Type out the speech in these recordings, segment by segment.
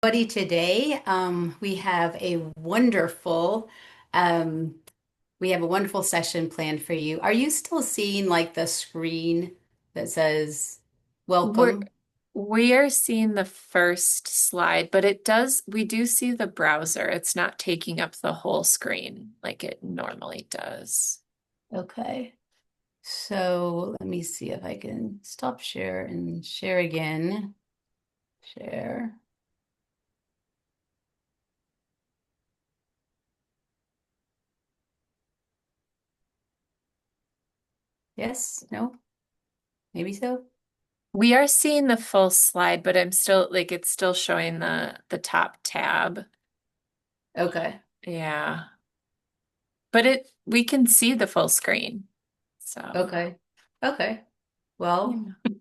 Buddy, today we have a um, wonderful session planned for you. Are you still seeing like the screen that says We're welcome? we are seeing the first slide, but we do see the browser. It's not taking up the whole screen like it normally does. Okay. So let me see if I can stop share and share again. Share. Yes? No? Maybe so? We are seeing the full slide, but it's still showing the top tab. Okay. Yeah. But we can see the full screen. So, Okay. Okay. Well, yeah.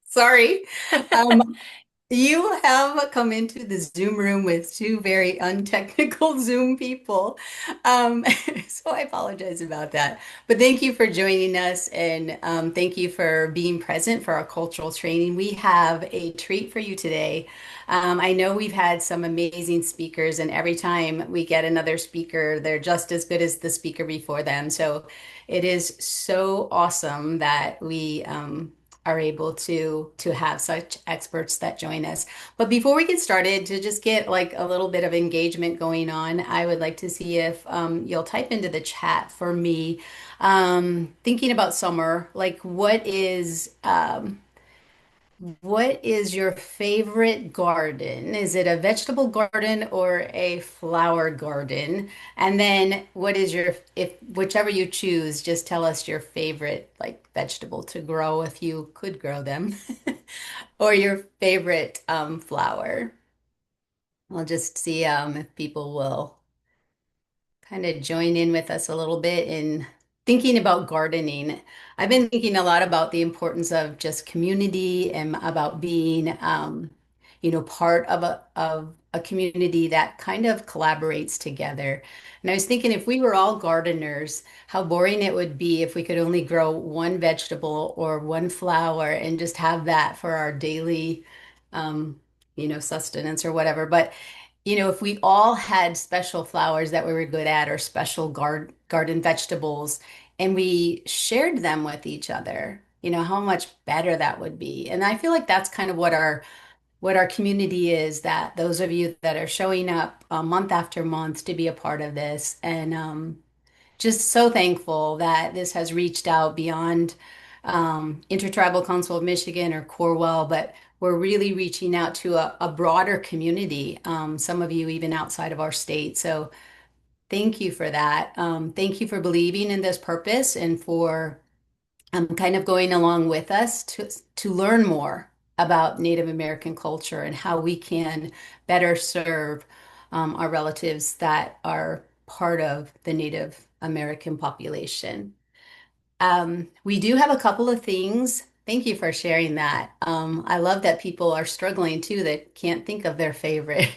sorry. Um, You have come into the Zoom room with two very untechnical Zoom people. Um, so I apologize about that. But thank you for joining us and thank you for being present for our cultural training. We have a treat for you today. I know we've had some amazing speakers, and every time we get another speaker, they're just as good as the speaker before them. So it is so awesome that we are able to have such experts that join us. But before we get started, to just get like a little bit of engagement going on, I would like to see if you'll type into the chat for me. Thinking about summer, like what is your favorite garden? Is it a vegetable garden or a flower garden? And then what is if whichever you choose, just tell us your favorite like vegetable to grow if you could grow them, or your favorite flower. We'll just see if people will kind of join in with us a little bit in thinking about gardening. I've been thinking a lot about the importance of just community and about being, part of a community that kind of collaborates together. And I was thinking if we were all gardeners, how boring it would be if we could only grow one vegetable or one flower and just have that for our daily, um, sustenance or whatever. But if we all had special flowers that we were good at or special garden vegetables and we shared them with each other, how much better that would be. And I feel like that's kind of what our community is, that those of you that are showing up month after month to be a part of this and just so thankful that this has reached out beyond Intertribal Council of Michigan or Corewell, but we're really reaching out to a broader community, some of you even outside of our state. So thank you for that. Thank you for believing in this purpose and for kind of going along with us to learn more about Native American culture and how we can better serve our relatives that are part of the Native American population. We do have a couple of things. Thank you for sharing that. I love that people are struggling too that can't think of their favorite.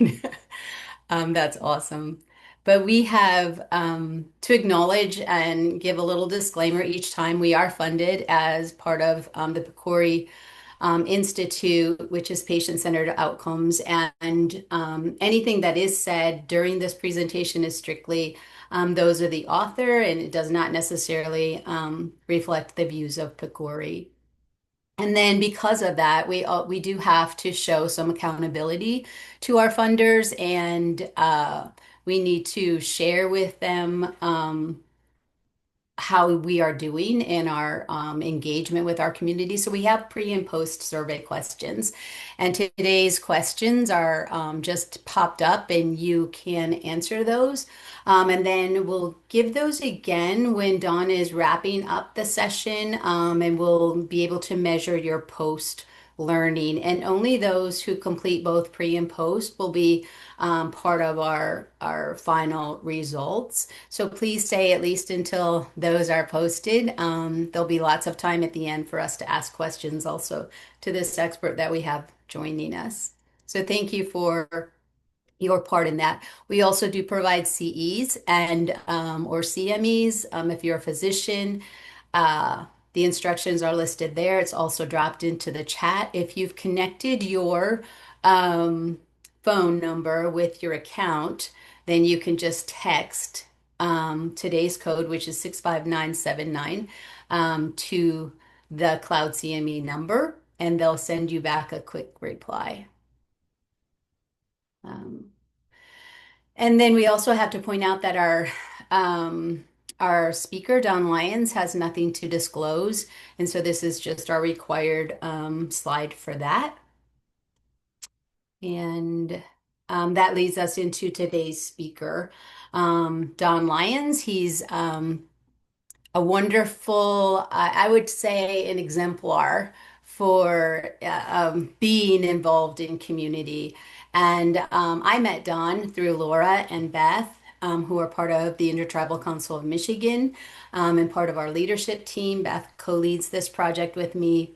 That's awesome. But we have to acknowledge and give a little disclaimer each time we are funded as part of the PCORI Institute, which is patient-centered outcomes. And anything that is said during this presentation is strictly those of the author, and it does not necessarily reflect the views of PCORI. And then because of that, we do have to show some accountability to our funders, and we need to share with them how we are doing in our engagement with our community. So we have pre and post survey questions. And today's questions are just popped up, and you can answer those. And then we'll give those again when Dawn is wrapping up the session, and we'll be able to measure your post learning. And only those who complete both pre and post will be part of our final results. So please stay at least until those are posted. There'll be lots of time at the end for us to ask questions also to this expert that we have joining us. So thank you for your part in that. We also do provide CEs and or CMEs if you're a physician. Uh, the instructions are listed there. It's also dropped into the chat. If you've connected your um, phone number with your account, then you can just text today's code, which is 65979, to the Cloud CME number, and they'll send you back a quick reply. Um, and then we also have to point out that our speaker, Don Lyons, has nothing to disclose. And so this is just our required slide for that. And that leads us into today's speaker, Don Lyons. He's a wonderful, I would say, an exemplar for being involved in community. And I met Don through Laura and Beth, who are part of the Intertribal Council of Michigan and part of our leadership team. Beth co-leads this project with me.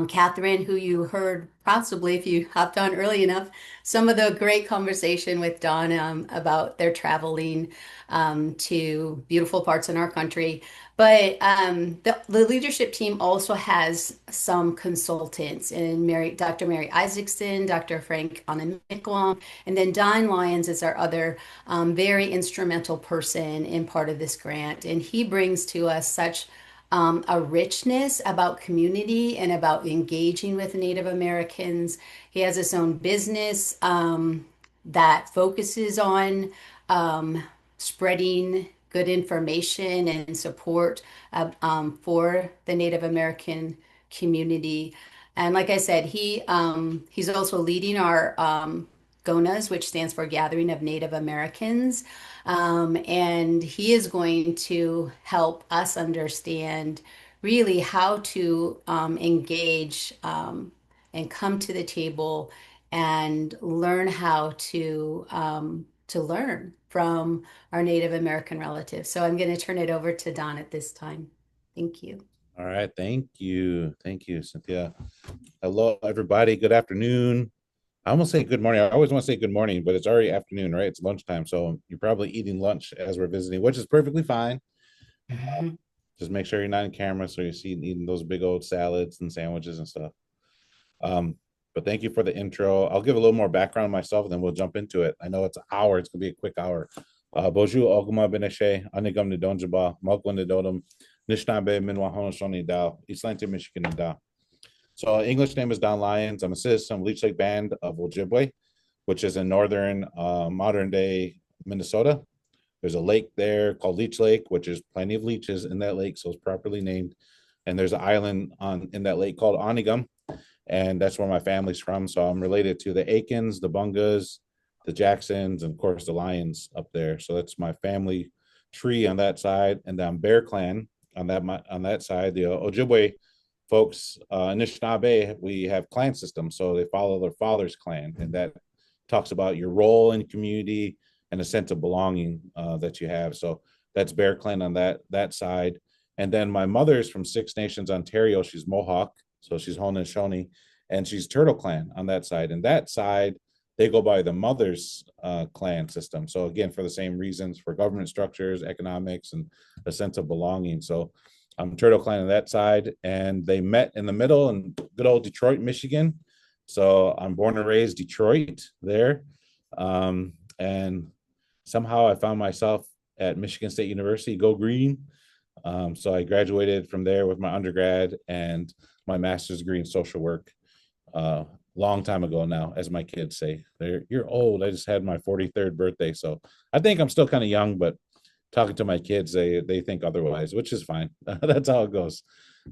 Catherine, who you heard possibly if you hopped on early enough, some of the great conversation with Don about their traveling to beautiful parts in our country. But the leadership team also has some consultants, and Dr. Mary Isaacson, Dr. Frank Anamikwam, and then Don Lyons is our other very instrumental person in part of this grant. And he brings to us such a richness about community and about engaging with Native Americans. He has his own business that focuses on spreading good information and support for the Native American community. And like I said, he's also leading our GONAs, which stands for Gathering of Native Americans. And he is going to help us understand really how to engage and come to the table and learn how to learn from our Native American relatives. So I'm going to turn it over to Don at this time. Thank you. All right. Thank you. Thank you, Cynthia. Hello, everybody. Good afternoon. I almost say good morning. I always want to say good morning, but it's already afternoon, right? It's lunchtime. So you're probably eating lunch as we're visiting, which is perfectly fine. Just make sure you're not in camera so you're eating those big old salads and sandwiches and stuff. But thank you for the intro. I'll give a little more background on myself and then we'll jump into it. I know it's an hour. It's going to be a quick hour. Bonjour, Oguma Beneshe, Anigam Nidonjaba, Malkwan Nidodum, Nishnabe, Minwahon Shoni Dao, Islante, Michigan Dao. So English name is Don Lyons. I'm a citizen of Leech Lake Band of Ojibwe, which is in northern modern day Minnesota. There's a lake there called Leech Lake, which is plenty of leeches in that lake, so it's properly named. And there's an island in that lake called Onigum, and that's where my family's from. So I'm related to the Aikens, the Bungas, the Jacksons, and of course the Lyons up there. So that's my family tree on that side, and then Bear Clan on that side. The Ojibwe folks, Anishinaabe, we have clan systems, so they follow their father's clan, and that talks about your role in community and a sense of belonging that you have. So that's Bear Clan on that side. And then my mother's from Six Nations, Ontario. She's Mohawk, so she's Haudenosaunee, and she's Turtle Clan on that side. And that side, they go by the mother's clan system. So again, for the same reasons, for government structures, economics, and a sense of belonging. So I'm Turtle Clan on that side, and they met in the middle in good old Detroit, Michigan. So I'm born and raised Detroit there. And somehow I found myself at Michigan State University, go green. So I graduated from there with my undergrad and my master's degree in social work. Long time ago now, as my kids say. You're old. I just had my 43rd birthday. So I think I'm still kind of young, but talking to my kids, they think otherwise, which is fine. That's how it goes.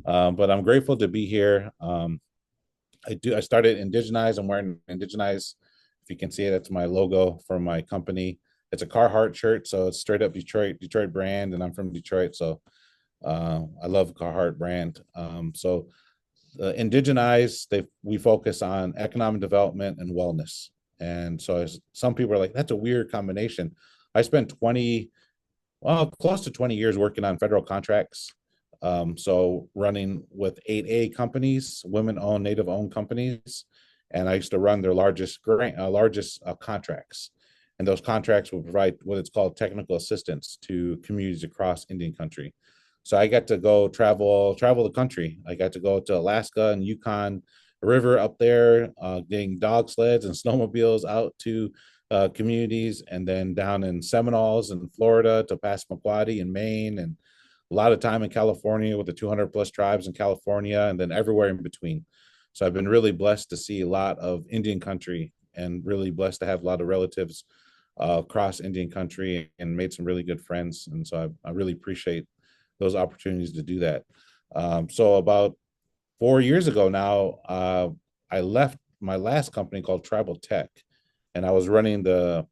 But I'm grateful to be here. I started Indigenize. I'm wearing Indigenize. If you can see it, that's my logo for my company. It's a Carhartt shirt, so it's straight up Detroit brand, and I'm from Detroit, so I love Carhartt brand. So Indigenize, we focus on economic development and wellness. And so some people are like, that's a weird combination. I spent close to 20 years working on federal contracts. So running with 8A companies, women-owned, Native-owned companies, and I used to run their largest contracts. And those contracts will provide what it's called technical assistance to communities across Indian country. So I got to go travel the country. I got to go to Alaska and Yukon, river up there, getting dog sleds and snowmobiles out to communities, and then down in Seminoles in Florida to Passamaquoddy in Maine, and a lot of time in California with the 200 plus tribes in California, and then everywhere in between. So I've been really blessed to see a lot of Indian country, and really blessed to have a lot of relatives across Indian country, and made some really good friends. And so I really appreciate those opportunities to do that. So about 4 years ago now, I left my last company called Tribal Tech, and I was running the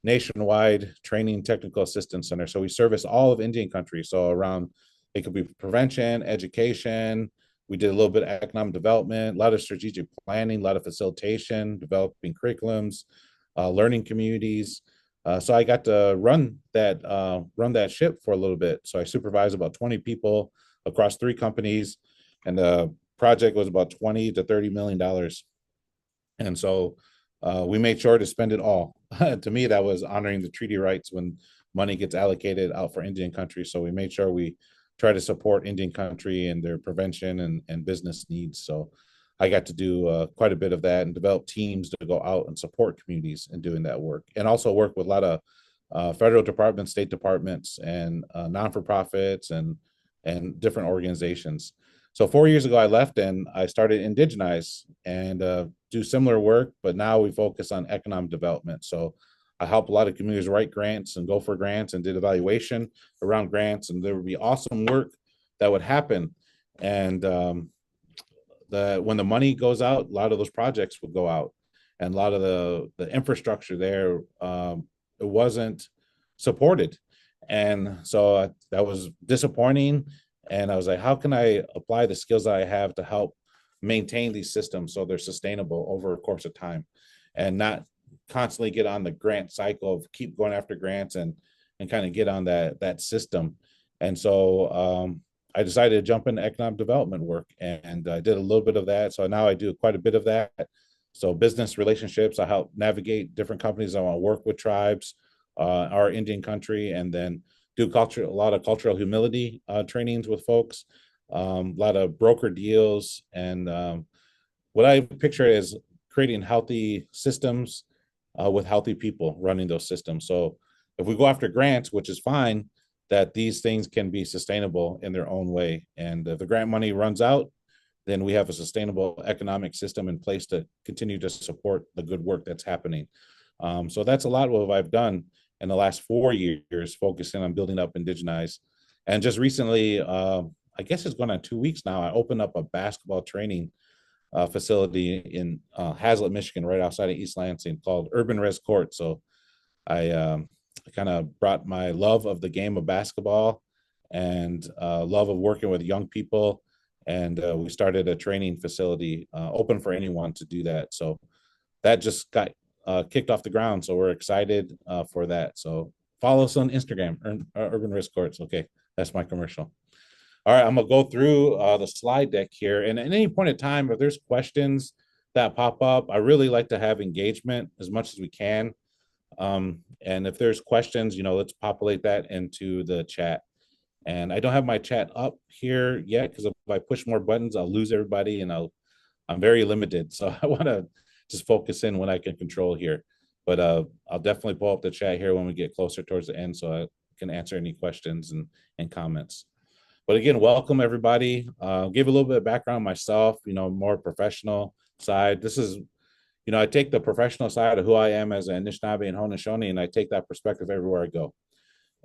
nationwide training technical assistance center. So we service all of Indian country. So around, it could be prevention, education. We did a little bit of economic development, a lot of strategic planning, a lot of facilitation, developing curriculums, learning communities. So I got to run that ship for a little bit. So I supervised about 20 people across 3 companies, and the project was about 20 to $30 million. And so we made sure to spend it all. To me, that was honoring the treaty rights when money gets allocated out for Indian country. So we made sure we try to support Indian country and their prevention and business needs. So I got to do quite a bit of that and develop teams to go out and support communities in doing that work, and also work with a lot of federal departments, state departments, and non-for-profits and different organizations. So 4 years ago, I left and I started Indigenize and do similar work, but now we focus on economic development. So I help a lot of communities write grants and go for grants, and did evaluation around grants, and there would be awesome work that would happen. And when the money goes out, a lot of those projects would go out, and a lot of the infrastructure there, it wasn't supported. And so that was disappointing. And I was like, how can I apply the skills that I have to help maintain these systems so they're sustainable over a course of time, and not constantly get on the grant cycle of keep going after grants and kind of get on that system. And so I decided to jump into economic development work, and I did a little bit of that. So now I do quite a bit of that. So business relationships, I help navigate different companies. I want to work with tribes, our Indian country, and then do a lot of cultural humility trainings with folks, a lot of broker deals. And what I picture is creating healthy systems with healthy people running those systems. So if we go after grants, which is fine, that these things can be sustainable in their own way. And if the grant money runs out, then we have a sustainable economic system in place to continue to support the good work that's happening. So that's a lot of what I've done in the last 4 years, focusing on building up Indigenize. And just recently, I guess it's going on 2 weeks now, I opened up a basketball training facility in Hazlet, Michigan, right outside of East Lansing, called Urban Res Court. So I kind of brought my love of the game of basketball and love of working with young people. And we started a training facility open for anyone to do that. So that just got kicked off the ground. So we're excited for that. So follow us on Instagram, Urban Risk Courts. Okay, that's my commercial. All right, I'm gonna go through the slide deck here. And at any point in time, if there's questions that pop up, I really like to have engagement as much as we can. And if there's questions, let's populate that into the chat. And I don't have my chat up here yet, because if I push more buttons, I'll lose everybody, and I'm very limited. So I want to just focus in when I can control here. But I'll definitely pull up the chat here when we get closer towards the end, so I can answer any questions and comments. But again, welcome everybody. Give a little bit of background myself, more professional side. This is, I take the professional side of who I am as an Anishinaabe and Haudenosaunee, and I take that perspective everywhere I go.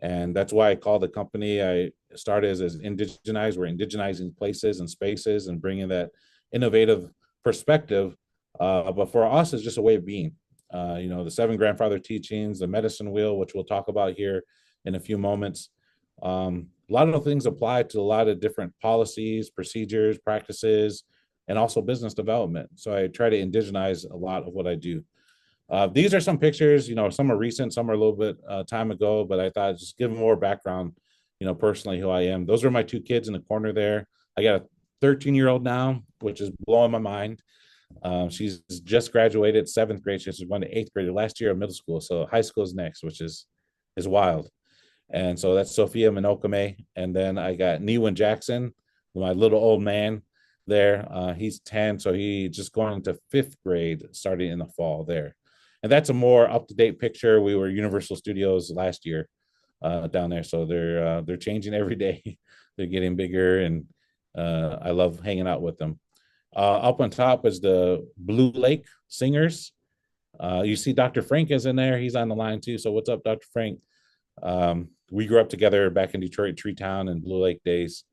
And that's why I call the company I started as Indigenize. We're indigenizing places and spaces and bringing that innovative perspective. But for us, it's just a way of being. The 7 grandfather teachings, the medicine wheel, which we'll talk about here in a few moments. A lot of things apply to a lot of different policies, procedures, practices, and also business development. So I try to indigenize a lot of what I do. These are some pictures, some are recent, some are a little bit time ago, but I thought I'd just give more background, personally who I am. Those are my 2 kids in the corner there. I got a 13-year-old now, which is blowing my mind. She's just graduated 7th grade. She's going to 8th grade last year of middle school. So high school is next, which is wild. And so that's Sophia Minokame. And then I got Newan Jackson, my little old man. there. He's 10, so he just going into 5th grade starting in the fall there. And that's a more up-to-date picture. We were Universal Studios last year down there, so they're changing every day. They're getting bigger, and I love hanging out with them. Up on top is the Blue Lake Singers. You see Dr. Frank is in there. He's on the line too. So what's up, Dr. Frank? We grew up together back in Detroit, Tree Town and Blue Lake days.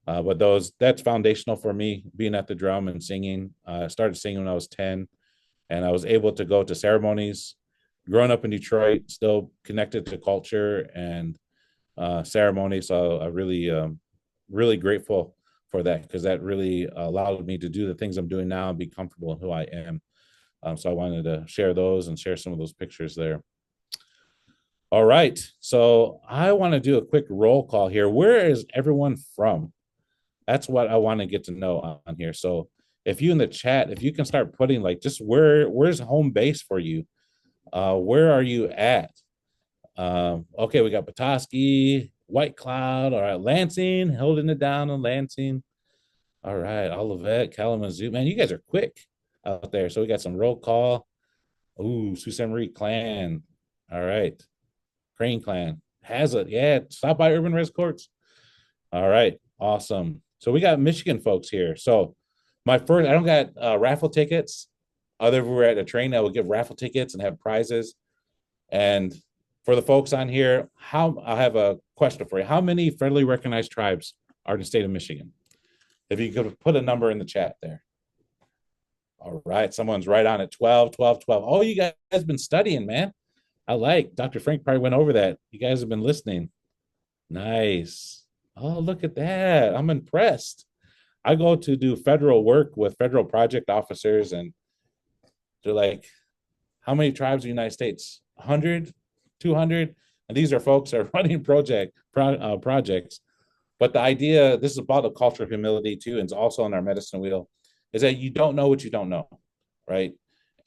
But that's foundational for me, being at the drum and singing. I started singing when I was 10, and I was able to go to ceremonies. Growing up in Detroit, still connected to culture and ceremonies. So I really, really grateful for that, because that really allowed me to do the things I'm doing now and be comfortable in who I am. So I wanted to share those and share some of those pictures there. All right, so I want to do a quick roll call here. Where is everyone from? That's what I want to get to know on here. So if you in the chat, if you can start putting like just where's home base for you? Where are you at? Okay, we got Petoskey, White Cloud. All right, Lansing, holding it down in Lansing. All right, Olivet, Kalamazoo. Man, you guys are quick out there. So we got some roll call. Ooh, Sault Ste. Marie Clan. All right. Crane Clan. Hazlet. Yeah, stop by Urban Res Courts. All right, awesome. So we got Michigan folks here. So I don't got raffle tickets. Other than we're at a train that will give raffle tickets and have prizes. And for the folks on here, I have a question for you. How many federally recognized tribes are in the state of Michigan? If you could put a number in the chat there. All right, someone's right on it. 12, 12, 12. Oh, you guys have been studying, man. I like Dr. Frank probably went over that. You guys have been listening. Nice. Oh, look at that. I'm impressed. I go to do federal work with federal project officers, and they're like, how many tribes in the United States? 100, 200? And these are folks that are running projects. But the idea, this is about the culture of humility too, and it's also on our medicine wheel, is that you don't know what you don't know, right?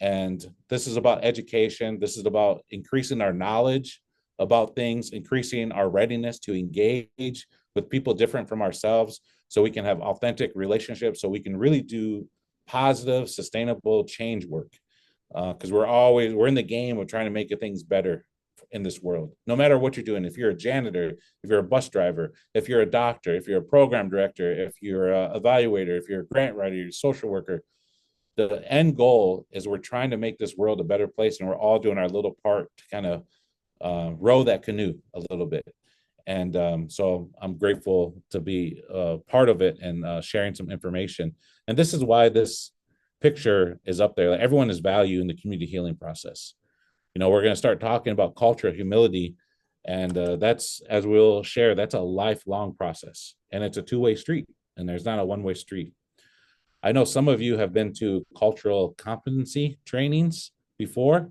And this is about education. This is about increasing our knowledge about things, increasing our readiness to engage with people different from ourselves, so we can have authentic relationships, so we can really do positive, sustainable change work. Because we're in the game of trying to make things better in this world, no matter what you're doing. If you're a janitor, if you're a bus driver, if you're a doctor, if you're a program director, if you're an evaluator, if you're a grant writer, you're a social worker, the end goal is we're trying to make this world a better place, and we're all doing our little part to kind of row that canoe a little bit. And so I'm grateful to be part of it and sharing some information. And this is why this picture is up there. Like, everyone is value in the community healing process. We're going to start talking about culture of humility, and that's, as we'll share, that's a lifelong process, and it's a two-way street, and there's not a one-way street. I know some of you have been to cultural competency trainings before,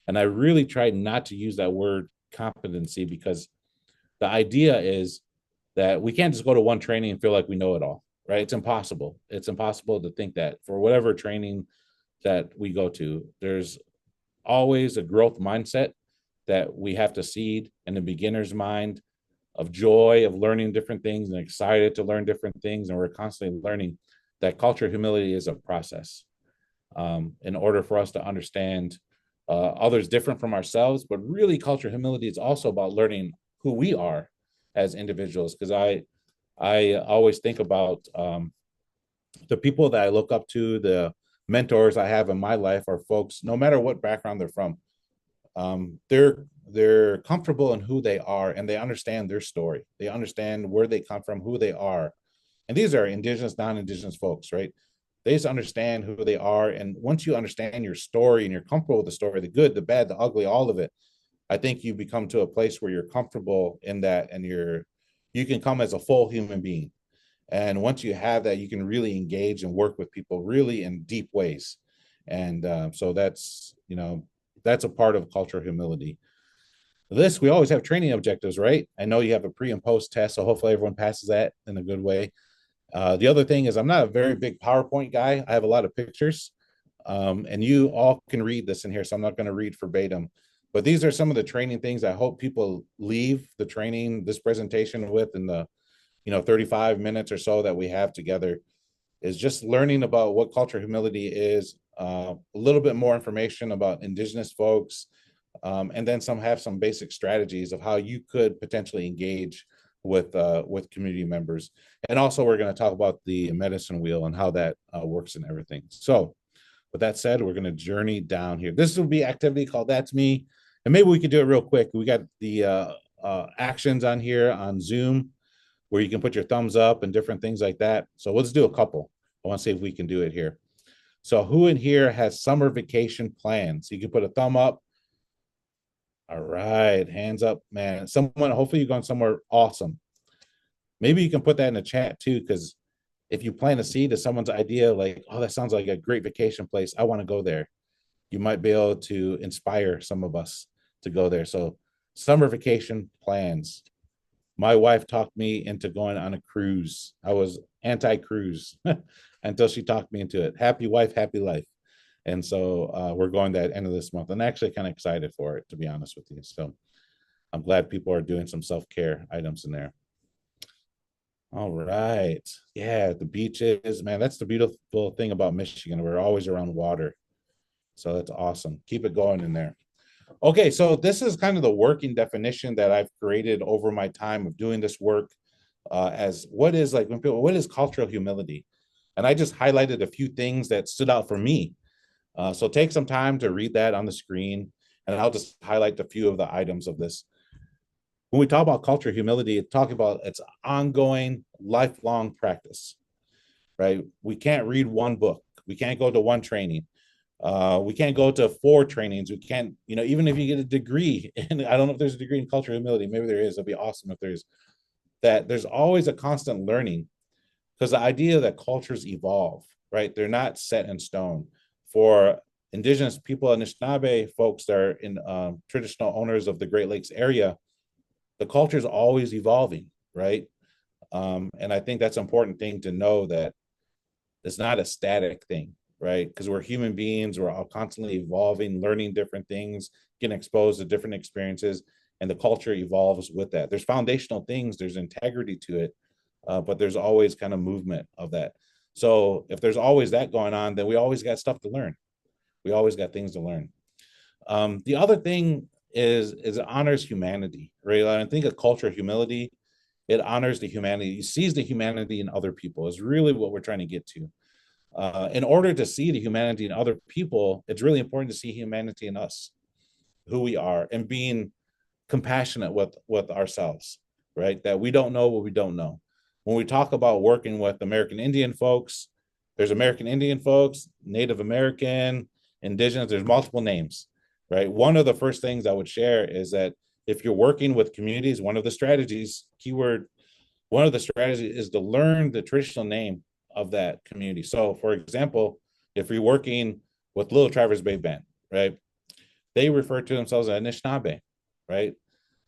and I really tried not to use that word competency, because the idea is that we can't just go to one training and feel like we know it all, right? It's impossible. It's impossible to think that for whatever training that we go to, there's always a growth mindset that we have to seed in the beginner's mind of joy of learning different things and excited to learn different things. And we're constantly learning that culture of humility is a process in order for us to understand others different from ourselves. But really, culture of humility is also about learning who we are as individuals. Because I always think about the people that I look up to, the mentors I have in my life are folks, no matter what background they're from, they're comfortable in who they are, and they understand their story. They understand where they come from, who they are. And these are indigenous, non-indigenous folks, right? They just understand who they are. And once you understand your story and you're comfortable with the story, the good, the bad, the ugly, all of it, I think you become to a place where you're comfortable in that, and you can come as a full human being. And once you have that, you can really engage and work with people really in deep ways. And so that's a part of cultural humility. We always have training objectives, right? I know you have a pre and post test, so hopefully everyone passes that in a good way. The other thing is, I'm not a very big PowerPoint guy. I have a lot of pictures, and you all can read this in here, so I'm not going to read verbatim. But these are some of the training things I hope people leave the training, this presentation with, in the 35 minutes or so that we have together. is just learning about what cultural humility is, a little bit more information about Indigenous folks, and then have some basic strategies of how you could potentially engage with community members. And also, we're going to talk about the medicine wheel and how that works and everything. So, with that said, we're going to journey down here. This will be activity called That's Me, and maybe we could do it real quick. We got the actions on here on Zoom where you can put your thumbs up and different things like that. So let's do a couple. I want to see if we can do it here. So who in here has summer vacation plans? You can put a thumb up. All right, hands up, man. Someone, hopefully you're going somewhere awesome. Maybe you can put that in the chat too, because if you plant a seed to someone's idea, like, oh, that sounds like a great vacation place, I want to go there. You might be able to inspire some of us to go there. So summer vacation plans. My wife talked me into going on a cruise. I was anti-cruise until she talked me into it. Happy wife, happy life. And so we're going that end of this month. I'm actually kind of excited for it, to be honest with you. So I'm glad people are doing some self-care items in there. All right. Yeah, the beaches, man, that's the beautiful thing about Michigan. We're always around water. So that's awesome. Keep it going in there. Okay, so this is kind of the working definition that I've created over my time of doing this work, as what is like when people, what is cultural humility? And I just highlighted a few things that stood out for me. So take some time to read that on the screen, and I'll just highlight a few of the items of this. When we talk about cultural humility, it's talking about it's ongoing, lifelong practice, right? We can't read one book. We can't go to one training. We can't go to 4 trainings. We can't, even if you get a degree, and I don't know if there's a degree in cultural humility, maybe there is. It'd be awesome if there's that. There's always a constant learning, because the idea that cultures evolve, right? They're not set in stone. For Indigenous people, Anishinaabe folks that are in traditional owners of the Great Lakes area, the culture is always evolving, right? And I think that's an important thing to know, that it's not a static thing, right? Because we're human beings, we're all constantly evolving, learning different things, getting exposed to different experiences, and the culture evolves with that. There's foundational things, there's integrity to it, but there's always kind of movement of that. So if there's always that going on, then we always got stuff to learn. We always got things to learn. The other thing is it honors humanity, right? I think a culture of humility, it honors the humanity, it sees the humanity in other people is really what we're trying to get to. In order to see the humanity in other people, it's really important to see humanity in us, who we are, and being compassionate with ourselves, right? That we don't know what we don't know. When we talk about working with American Indian folks, there's American Indian folks, Native American, Indigenous, there's multiple names, right? One of the first things I would share is that if you're working with communities, one of the strategies, keyword, one of the strategies is to learn the traditional name of that community. So for example, if you're working with Little Traverse Bay Band, right? They refer to themselves as Anishinaabe, right?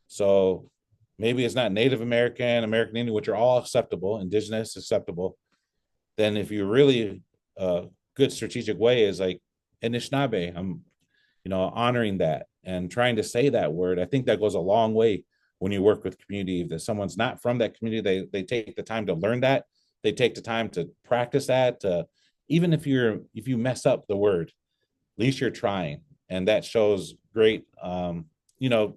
So maybe it's not Native American, American Indian, which are all acceptable, Indigenous acceptable. Then if you really good strategic way is like Anishinaabe, I'm honoring that and trying to say that word. I think that goes a long way when you work with community. If someone's not from that community, they take the time to learn that. They take the time to practice that. Even if you mess up the word, at least you're trying, and that shows great.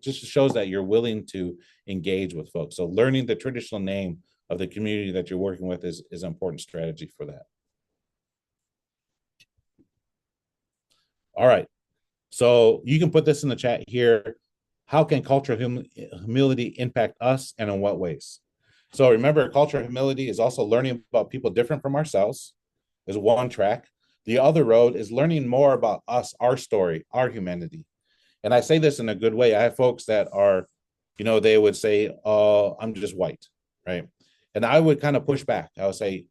Just shows that you're willing to engage with folks. So learning the traditional name of the community that you're working with is an important strategy for that. All right. So you can put this in the chat here. How can cultural humility impact us, and in what ways? So remember, cultural humility is also learning about people different from ourselves, is one track. The other road is learning more about us, our story, our humanity. And I say this in a good way. I have folks that are, they would say, oh, I'm just white, right? And I would kind of push back. I would say,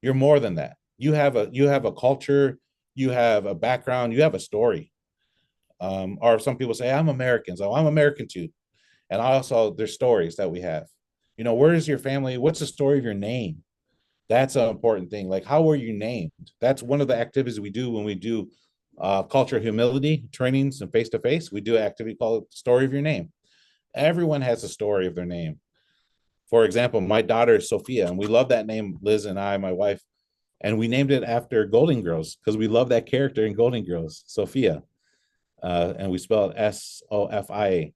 you're more than that. You have a culture, you have a background, you have a story. Or some people say, I'm American, so I'm American too. And also there's stories that we have. Where is your family? What's the story of your name? That's an important thing. Like, how were you named? That's one of the activities we do when we do culture humility trainings and face-to-face. We do an activity called Story of Your Name. Everyone has a story of their name. For example, my daughter is Sophia, and we love that name. Liz and I, my wife, And we named it after Golden Girls because we love that character in Golden Girls, Sophia. And we spell it Sofia.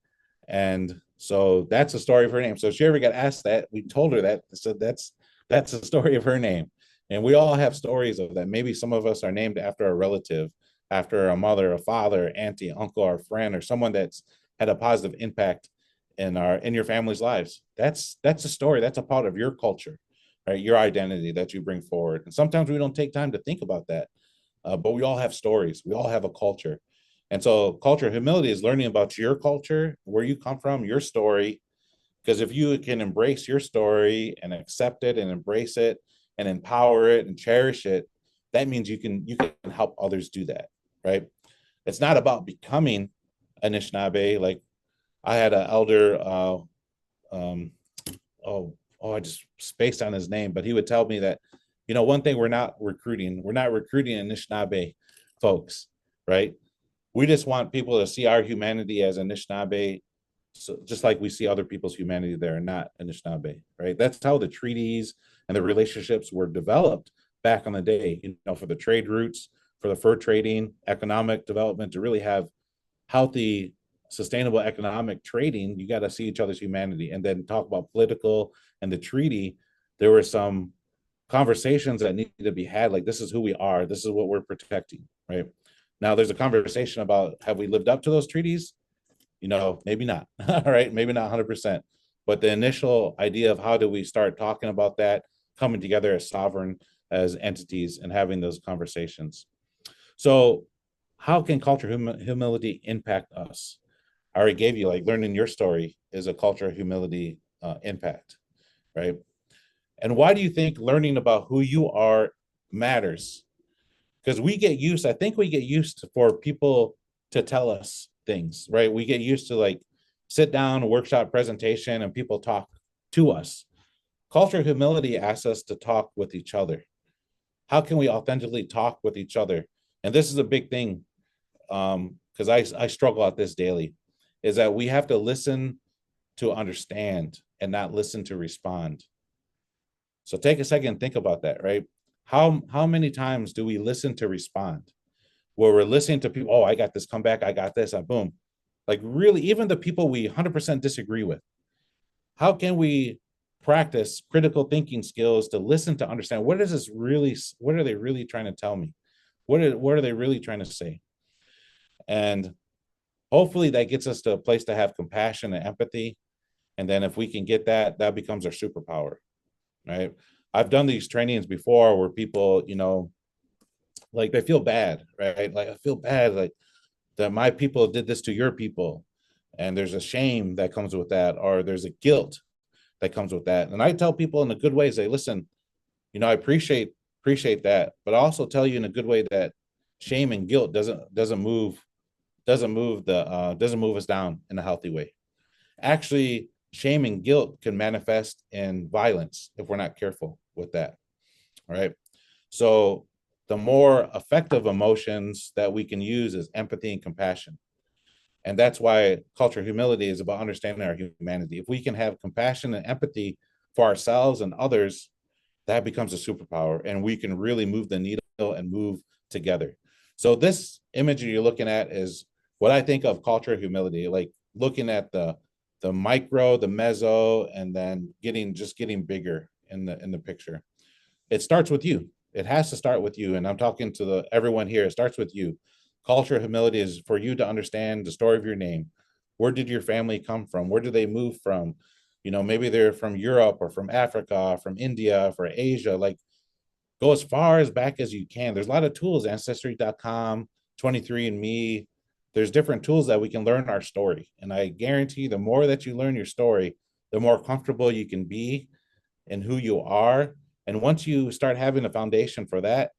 And so that's the story of her name. So if she ever got asked that, we told her that. So that's the story of her name. And we all have stories of that. Maybe some of us are named after a relative, after a mother, a father, auntie, uncle, or friend, or someone that's had a positive impact in your family's lives. That's a story. That's a part of your culture, right? Your identity that you bring forward. And sometimes we don't take time to think about that. But we all have stories. We all have a culture. And so culture humility is learning about your culture, where you come from, your story. Because if you can embrace your story and accept it and embrace it and empower it and cherish it, that means you can help others do that, right? It's not about becoming Anishinaabe. Like I had an elder, um, I just spaced on his name, but he would tell me that, one thing we're not recruiting Anishinaabe folks, right? We just want people to see our humanity as Anishinaabe, so just like we see other people's humanity there, and not Anishinaabe, right? That's how the treaties and the relationships were developed back in the day, for the trade routes, for the fur trading, economic development, to really have healthy, sustainable economic trading. You got to see each other's humanity, and then talk about political and the treaty. There were some conversations that needed to be had, like, this is who we are, this is what we're protecting, right? Now there's a conversation about, have we lived up to those treaties? Maybe not. All right, maybe not 100%, but the initial idea of how do we start talking about that, coming together as sovereign, as entities, and having those conversations. So how can culture humility impact us? I already gave you, like, learning your story is a culture of humility impact, right? And why do you think learning about who you are matters? Because I think we get used to, for people to tell us things, right? We get used to, like, sit down, workshop presentation, and people talk to us. Culture of humility asks us to talk with each other. How can we authentically talk with each other? And this is a big thing, because I struggle at this daily, is that we have to listen to understand and not listen to respond. So take a second and think about that, right? How many times do we listen to respond? Where we're listening to people, oh, I got this, come back, I got this, boom. Like, really, even the people we 100% disagree with, how can we practice critical thinking skills to listen, to understand, what are they really trying to tell me? What are they really trying to say? And hopefully that gets us to a place to have compassion and empathy. And then if we can get that, that becomes our superpower, right? I've done these trainings before where people, like, they feel bad, right? Like, I feel bad, like, that my people did this to your people. And there's a shame that comes with that, or there's a guilt that comes with that. And I tell people in a good way, say, listen, I appreciate that, but I also tell you in a good way that shame and guilt doesn't move us down in a healthy way. Actually, shame and guilt can manifest in violence if we're not careful with that. All right. So the more effective emotions that we can use is empathy and compassion. And that's why culture humility is about understanding our humanity. If we can have compassion and empathy for ourselves and others, that becomes a superpower, and we can really move the needle and move together. So this image you're looking at is what I think of culture humility, like looking at the micro, the meso, and then getting bigger in the picture. It starts with you. It has to start with you. And I'm talking to everyone here. It starts with you. Culture humility is for you to understand the story of your name. Where did your family come from? Where did they move from? Maybe they're from Europe or from Africa, from India, for Asia. Like, go as far as back as you can. There's a lot of tools, ancestry.com, 23andMe. There's different tools that we can learn our story. And I guarantee the more that you learn your story, the more comfortable you can be in who you are. And once you start having a foundation for that,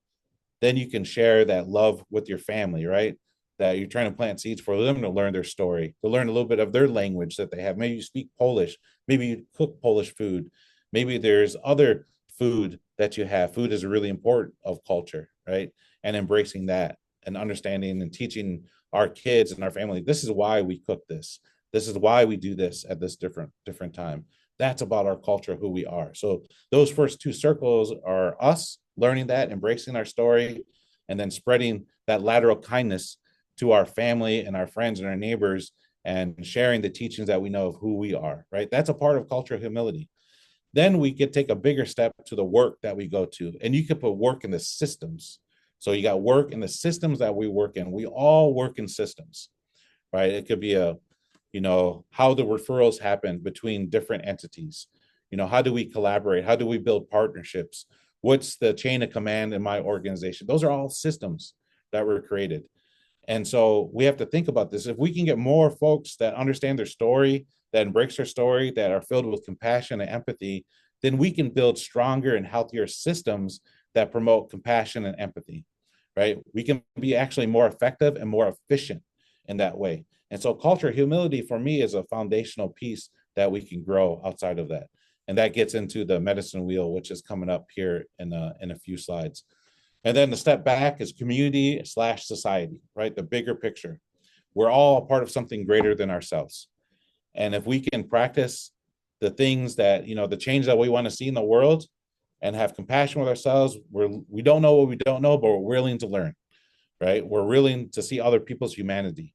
then you can share that love with your family, right? That you're trying to plant seeds for them to learn their story, to learn a little bit of their language that they have. Maybe you speak Polish, maybe you cook Polish food, maybe there's other food that you have. Food is really important of culture, right? And embracing that and understanding and teaching our kids and our family, this is why we cook this. This is why we do this at this different time. That's about our culture, who we are. So those first two circles are us learning that, embracing our story, and then spreading that lateral kindness to our family and our friends and our neighbors, and sharing the teachings that we know of who we are, right? That's a part of cultural humility. Then we could take a bigger step to the work that we go to. And you could put work in the systems. So you got work in the systems that we work in. We all work in systems, right? It could be how the referrals happen between different entities. How do we collaborate? How do we build partnerships? What's the chain of command in my organization? Those are all systems that were created. And so we have to think about this. If we can get more folks that understand their story, that embrace their story, that are filled with compassion and empathy, then we can build stronger and healthier systems that promote compassion and empathy, right? We can be actually more effective and more efficient in that way. And so cultural humility for me is a foundational piece that we can grow outside of that. And that gets into the medicine wheel, which is coming up here in a few slides. And then the step back is community/society, right? The bigger picture. We're all a part of something greater than ourselves. And if we can practice the things that, the change that we want to see in the world and have compassion with ourselves, we don't know what we don't know, but we're willing to learn, right? We're willing to see other people's humanity,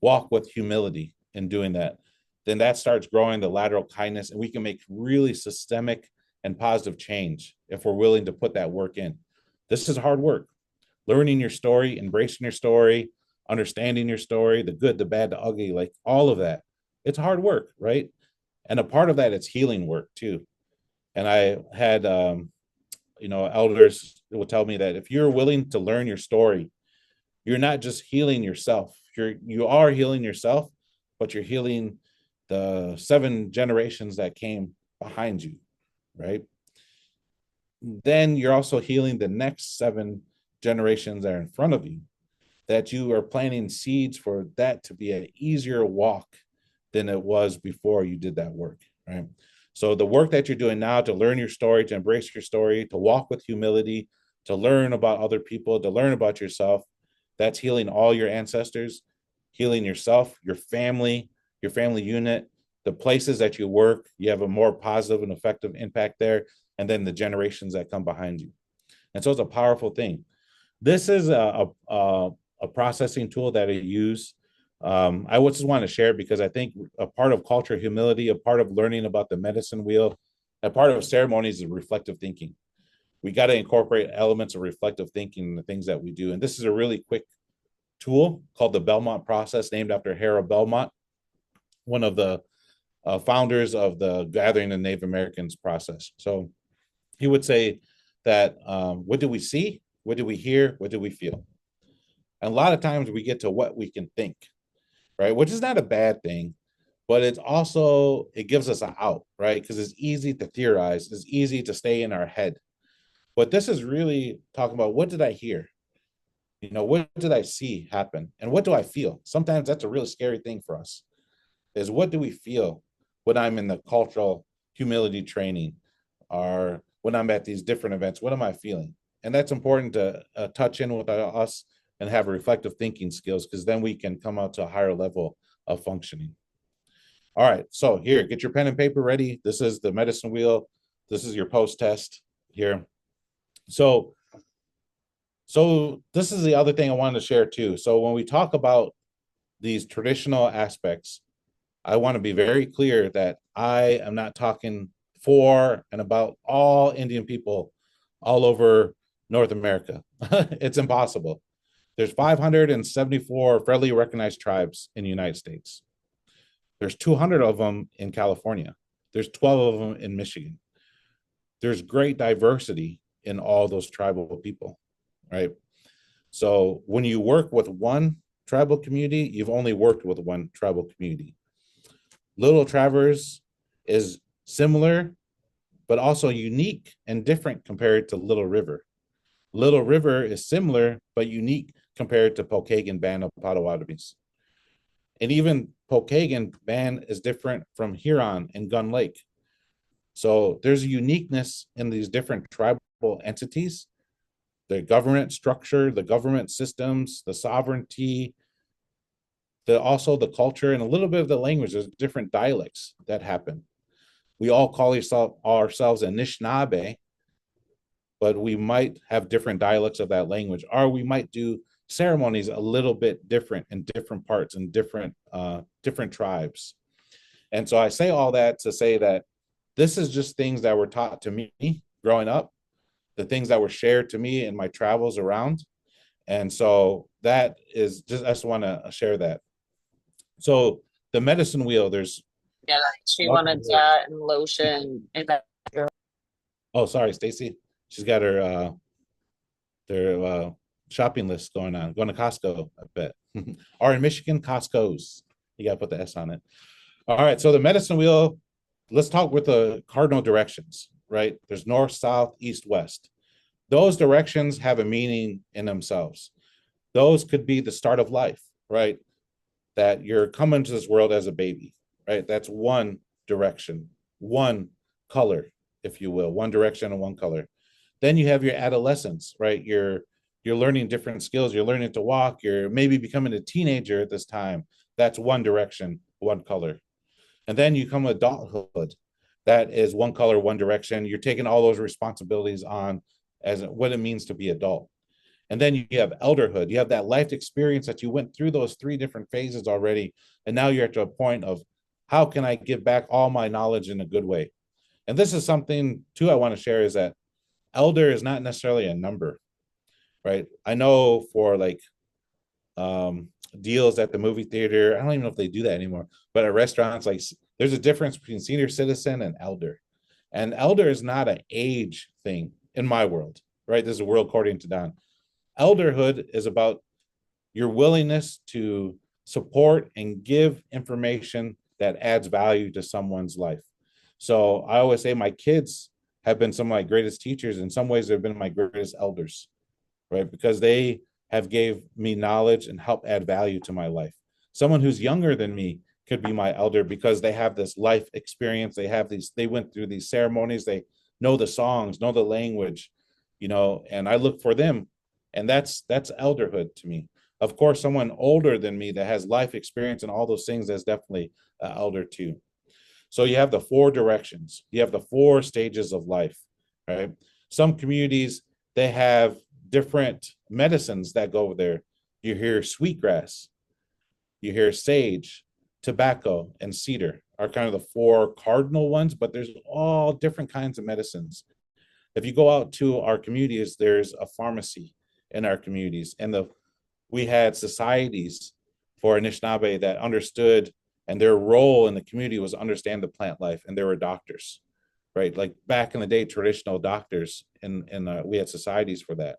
walk with humility in doing that. Then that starts growing the lateral kindness, and we can make really systemic and positive change if we're willing to put that work in. This is hard work. Learning your story, embracing your story, understanding your story, the good, the bad, the ugly, like all of that. It's hard work, right? And a part of that, it's healing work too. And I had, elders will tell me that if you're willing to learn your story, you're not just healing yourself. You are healing yourself, but you're healing the 7 generations that came behind you, right? Then you're also healing the next 7 generations that are in front of you, that you are planting seeds for that to be an easier walk than it was before you did that work, right? So the work that you're doing now to learn your story, to embrace your story, to walk with humility, to learn about other people, to learn about yourself, that's healing all your ancestors, healing yourself, your family unit, the places that you work. You have a more positive and effective impact there, and then the generations that come behind you. And so it's a powerful thing. This is a processing tool that I use. I just want to share because I think a part of cultural humility, a part of learning about the medicine wheel, a part of ceremonies is reflective thinking. We got to incorporate elements of reflective thinking in the things that we do. And this is a really quick tool called the Belmont process, named after Harold Belmont, one of the founders of the Gathering of Native Americans process. So he would say that what do we see? What do we hear? What do we feel? And a lot of times we get to what we can think, right? Which is not a bad thing, but it gives us an out, right? Because it's easy to theorize, it's easy to stay in our head. But this is really talking about, what did I hear? What did I see happen? And what do I feel? Sometimes that's a really scary thing for us, is what do we feel when I'm in the cultural humility training, or when I'm at these different events? What am I feeling? And that's important to touch in with us and have reflective thinking skills, because then we can come out to a higher level of functioning. All right, so here, get your pen and paper ready. This is the medicine wheel. This is your post-test here. So this is the other thing I wanted to share too. So when we talk about these traditional aspects, I want to be very clear that I am not talking for and about all Indian people all over North America. It's impossible. There's 574 federally recognized tribes in the United States. There's 200 of them in California. There's 12 of them in Michigan. There's great diversity in all those tribal people, right? So when you work with one tribal community, you've only worked with one tribal community. Little Traverse is similar, but also unique and different compared to Little River. Little River is similar, but unique compared to Pokagon Band of Potawatomis. And even Pokagon Band is different from Huron and Gun Lake. So there's a uniqueness in these different tribal entities, the government structure, the government systems, the sovereignty, also the culture, and a little bit of the language. There's different dialects that happen. We all call ourselves Anishinaabe, but we might have different dialects of that language, or we might do ceremonies a little bit different in different parts and different tribes. And so I say all that to say that this is just things that were taught to me growing up, the things that were shared to me in my travels around. And so that is just, I just want to share that. So the medicine wheel, there's, Yeah, she wanted that and lotion and that. oh, sorry, Stacy. She's got their shopping list going on, going to Costco, I bet. Or in Michigan, Costco's. You got to put the S on it. All right. So the medicine wheel, let's talk with the cardinal directions, right? There's north, south, east, west. Those directions have a meaning in themselves. Those could be the start of life, right? That you're coming to this world as a baby, right? That's one direction, one color, if you will, one direction and one color. Then you have your adolescence, right? You're learning different skills. You're learning to walk. You're maybe becoming a teenager at this time. That's one direction, one color. And then you come adulthood. That is one color, one direction. You're taking all those responsibilities on as what it means to be adult. And then you have elderhood. You have that life experience that you went through those three different phases already. And now you're at a point of how can I give back all my knowledge in a good way? And this is something too I want to share is that elder is not necessarily a number, right? I know for like deals at the movie theater, I don't even know if they do that anymore, but at restaurants, like there's a difference between senior citizen and elder. And elder is not an age thing in my world, right? This is a world according to Don. Elderhood is about your willingness to support and give information that adds value to someone's life. So I always say my kids have been some of my greatest teachers. In some ways, they've been my greatest elders, right? Because they have gave me knowledge and help add value to my life. Someone who's younger than me could be my elder because they have this life experience. They went through these ceremonies. They know the songs, know the language, and I look for them. And that's elderhood to me. Of course, someone older than me that has life experience and all those things, that's definitely an elder too. So you have the four directions. You have the four stages of life, right? Some communities, they have different medicines that go there. You hear sweetgrass, you hear sage, tobacco, and cedar are kind of the four cardinal ones, but there's all different kinds of medicines. If you go out to our communities, there's a pharmacy in our communities, and we had societies for Anishinaabe that understood, and their role in the community was understand the plant life, and there were doctors, right? Like back in the day, traditional doctors, and we had societies for that,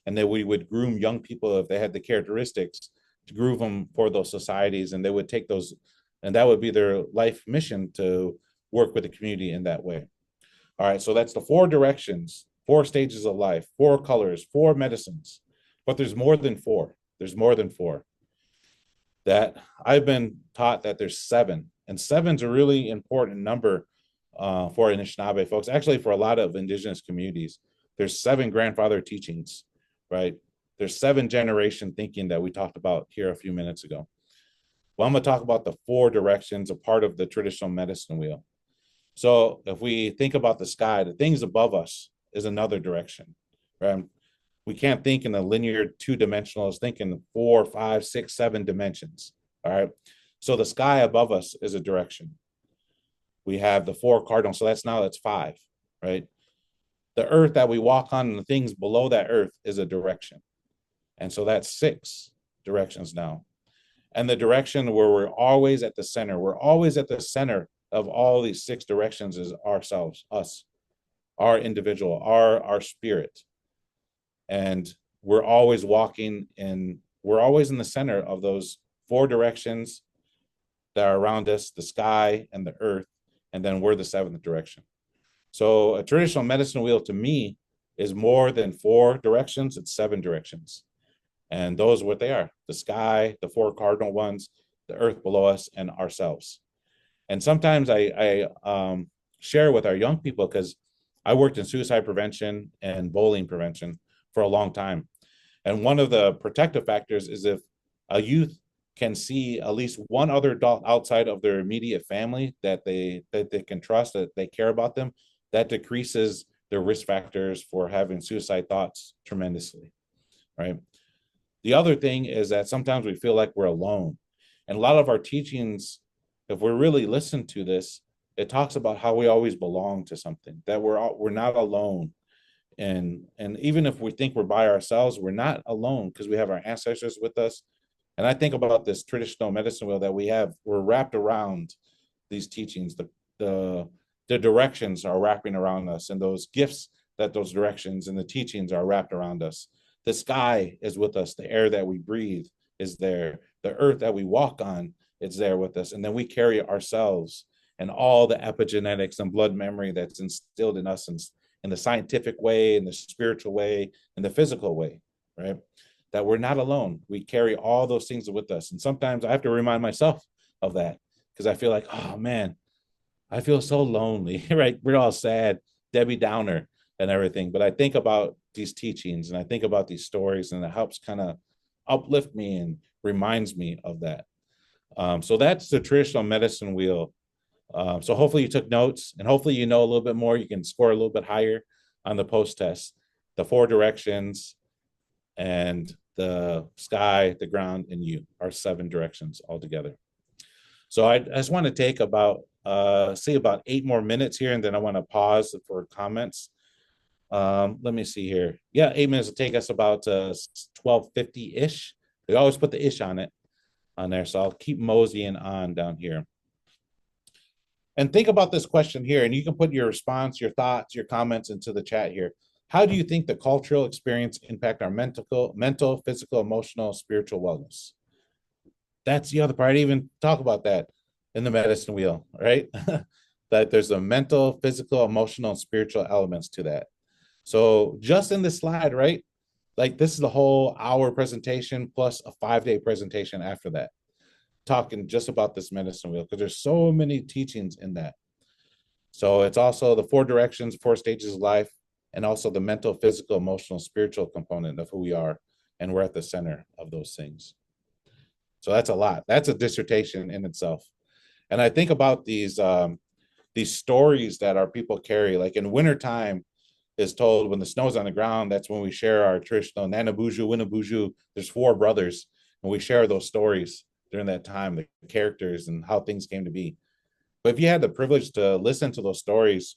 and then we would groom young people if they had the characteristics to groom them for those societies, and they would take those, and that would be their life mission to work with the community in that way. All right, so that's the four directions, four stages of life, four colors, four medicines, but there's more than four. There's more than four. That I've been taught that there's seven, and seven's a really important number for Anishinaabe folks. Actually, for a lot of indigenous communities, there's seven grandfather teachings, right? There's seven generation thinking that we talked about here a few minutes ago. Well, I'm going to talk about the four directions, a part of the traditional medicine wheel. So if we think about the sky, the things above us is another direction, right? We can't think in a linear two-dimensional, it's thinking 4, 5, 6, 7 dimensions. All right. So the sky above us is a direction. We have the four cardinals. So that's 5, right? The earth that we walk on and the things below that earth is a direction. And so that's 6 directions now. And the direction where we're always at the center, we're always at the center of all these 6 directions is ourselves, us, our individual, our spirit. And we're always we're always in the center of those 4 directions that are around us, the sky and the earth, and then we're the 7th direction. So a traditional medicine wheel to me is more than 4 directions, it's 7 directions. And those are what they are: the sky, the 4 cardinal ones, the earth below us, and ourselves. And sometimes I share with our young people, because I worked in suicide prevention and bullying prevention for a long time. And one of the protective factors is if a youth can see at least one other adult outside of their immediate family that they can trust, that they care about them, that decreases their risk factors for having suicide thoughts tremendously, right? The other thing is that sometimes we feel like we're alone. And a lot of our teachings, if we really listen to this, it talks about how we always belong to something, that we're not alone. And even if we think we're by ourselves, we're not alone because we have our ancestors with us. And I think about this traditional medicine wheel that we have, we're wrapped around these teachings. The directions are wrapping around us, and those gifts that those directions and the teachings are wrapped around us. The sky is with us, the air that we breathe is there, the earth that we walk on is there with us, and then we carry ourselves and all the epigenetics and blood memory that's instilled in us in the scientific way, in the spiritual way, in the physical way, right? That we're not alone. We carry all those things with us. And sometimes I have to remind myself of that because I feel like, oh man, I feel so lonely, right? We're all sad, Debbie Downer and everything. But I think about these teachings and I think about these stories, and it helps kind of uplift me and reminds me of that. So that's the traditional medicine wheel. So hopefully you took notes, and hopefully you know a little bit more. You can score a little bit higher on the post test. The 4 directions and the sky, the ground, and you are 7 directions altogether. So I just want to take about see about 8 more minutes here, and then I want to pause for comments. Let me see here. Yeah, 8 minutes will take us about 12:50-ish. We always put the ish on it on there, so I'll keep moseying on down here. And think about this question here, and you can put your response, your thoughts, your comments into the chat here. How do you think the cultural experience impact our mental, physical, emotional, spiritual wellness? That's the other part. I didn't even talk about that in the medicine wheel, right? That there's a mental, physical, emotional, and spiritual elements to that. So just in this slide, right? Like this is the whole hour presentation plus a 5-day presentation after that, talking just about this medicine wheel because there's so many teachings in that. So it's also the 4 directions, 4 stages of life, and also the mental, physical, emotional, spiritual component of who we are. And we're at the center of those things. So that's a lot. That's a dissertation in itself. And I think about these stories that our people carry, like in wintertime is told when the snow's on the ground, that's when we share our traditional Nanabuju, Winnabuju. There's 4 brothers, and we share those stories during that time, the characters and how things came to be. But if you had the privilege to listen to those stories,